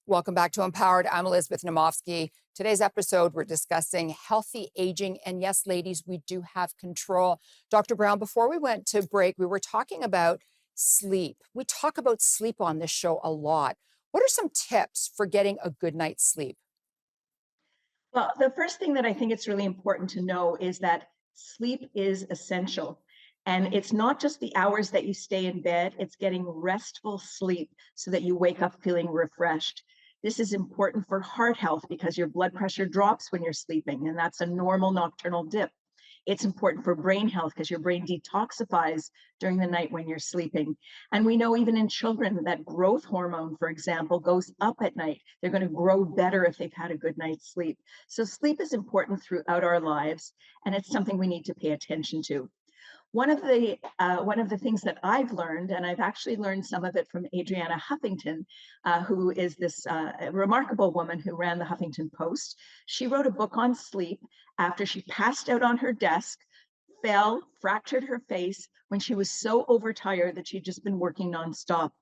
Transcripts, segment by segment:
Welcome back to Empowered. I'm Elizabeth Namofsky. Today's episode, we're discussing healthy aging. And yes, ladies, we do have control. Dr. Brown, before we went to break, we were talking about sleep. We talk about sleep on this show a lot. What are some tips for getting a good night's sleep? Well, the first thing that I think it's really important to know is that sleep is essential. And it's not just the hours that you stay in bed, it's getting restful sleep so that you wake up feeling refreshed. This is important for heart health because your blood pressure drops when you're sleeping, and that's a normal nocturnal dip. It's important for brain health because your brain detoxifies during the night when you're sleeping. And we know even in children that growth hormone, for example, goes up at night. They're going to grow better if they've had a good night's sleep. So sleep is important throughout our lives, and it's something we need to pay attention to. One of the things that I've learned, and I've actually learned some of it from Adriana Huffington, who is this remarkable woman who ran the Huffington Post. She wrote a book on sleep after she passed out on her desk, fell, fractured her face when she was so overtired that she'd just been working nonstop.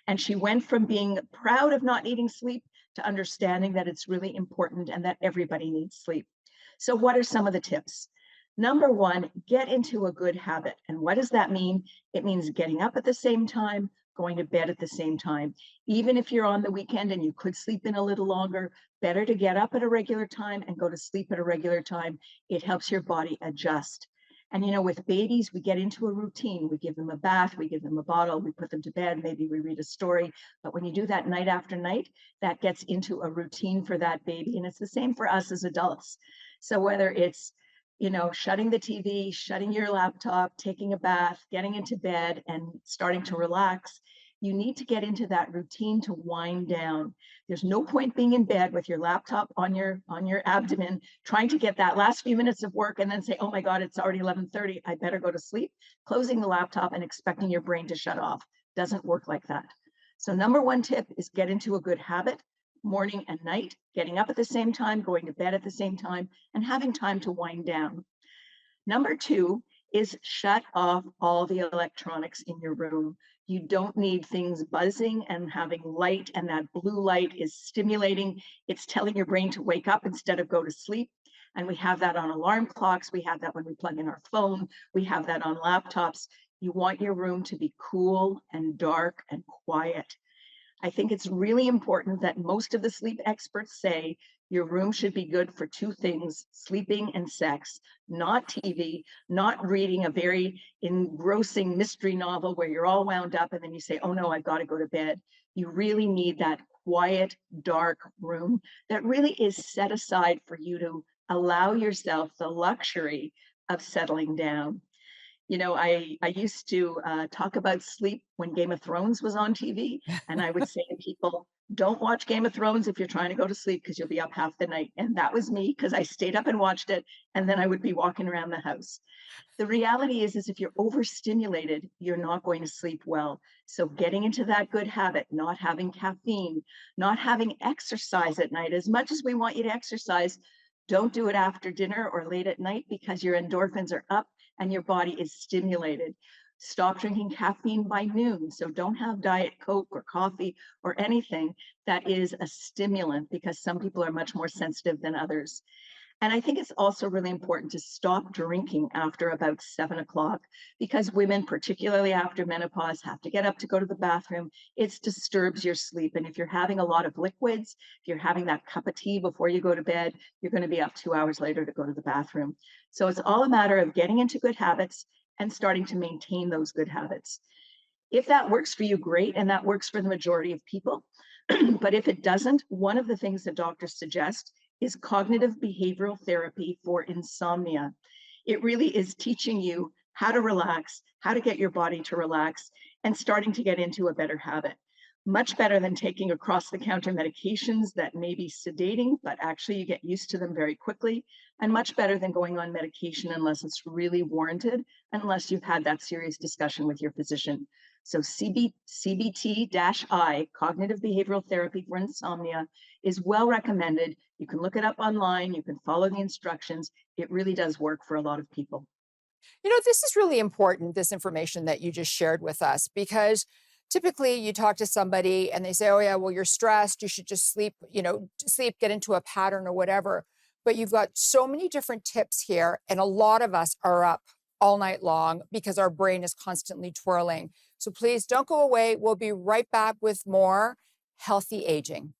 And she went from being proud of not needing sleep to understanding that it's really important and that everybody needs sleep. So, what are some of the tips? Number one, get into a good habit. And what does that mean? It means getting up at the same time, going to bed at the same time. Even if you're on the weekend and you could sleep in a little longer, better to get up at a regular time and go to sleep at a regular time. It helps your body adjust. And with babies, we get into a routine. We give them a bath, we give them a bottle, we put them to bed, maybe we read a story. But when you do that night after night, that gets into a routine for that baby. And it's the same for us as adults. So whether it's shutting the TV, shutting your laptop, taking a bath, getting into bed and starting to relax, you need to get into that routine to wind down. There's no point being in bed with your laptop on your abdomen, trying to get that last few minutes of work and then say, "Oh my God, it's already 11:30. I better go to sleep." Closing the laptop and expecting your brain to shut off doesn't work like that. So number one tip is get into a good habit, morning and night, getting up at the same time, going to bed at the same time, and having time to wind down. Number two is shut off all the electronics in your room. You don't need things buzzing and having light, and that blue light is stimulating. It's telling your brain to wake up instead of go to sleep. And we have that on alarm clocks. We have that when we plug in our phone. We have that on laptops. You want your room to be cool and dark and quiet. I think it's really important that most of the sleep experts say your room should be good for two things: sleeping and sex, not TV, not reading a very engrossing mystery novel where you're all wound up and then you say, "Oh no, I've got to go to bed." You really need that quiet, dark room that really is set aside for you to allow yourself the luxury of settling down. I used to talk about sleep when Game of Thrones was on TV, and I would say to people, "Don't watch Game of Thrones if you're trying to go to sleep because you'll be up half the night." And that was me because I stayed up and watched it, and then I would be walking around the house. The reality is if you're overstimulated, you're not going to sleep well. So getting into that good habit, not having caffeine, not having exercise at night, as much as we want you to exercise, don't do it after dinner or late at night because your endorphins are up and your body is stimulated. Stop drinking caffeine by noon. So don't have Diet Coke or coffee or anything that is a stimulant because some people are much more sensitive than others. And I think it's also really important to stop drinking after about 7 o'clock because women, particularly after menopause, have to get up to go to the bathroom. It disturbs your sleep. And if you're having a lot of liquids, if you're having that cup of tea before you go to bed, you're going to be up 2 hours later to go to the bathroom. So it's all a matter of getting into good habits and starting to maintain those good habits. If that works for you, great. And that works for the majority of people. But if it doesn't, one of the things that doctors suggest is cognitive behavioral therapy for insomnia. It really is teaching you how to relax, how to get your body to relax, and starting to get into a better habit. Much better than taking across the counter medications that may be sedating, but actually you get used to them very quickly, and much better than going on medication unless it's really warranted, unless you've had that serious discussion with your physician. So CBT-I, cognitive behavioral therapy for insomnia, is well recommended. You can look it up online, you can follow the instructions. It really does work for a lot of people. This is really important, this information that you just shared with us, because typically you talk to somebody and they say, oh yeah, well, you're stressed, you should just sleep, sleep, get into a pattern or whatever. But you've got so many different tips here, and a lot of us are up all night long because our brain is constantly twirling. So please don't go away. We'll be right back with more healthy aging.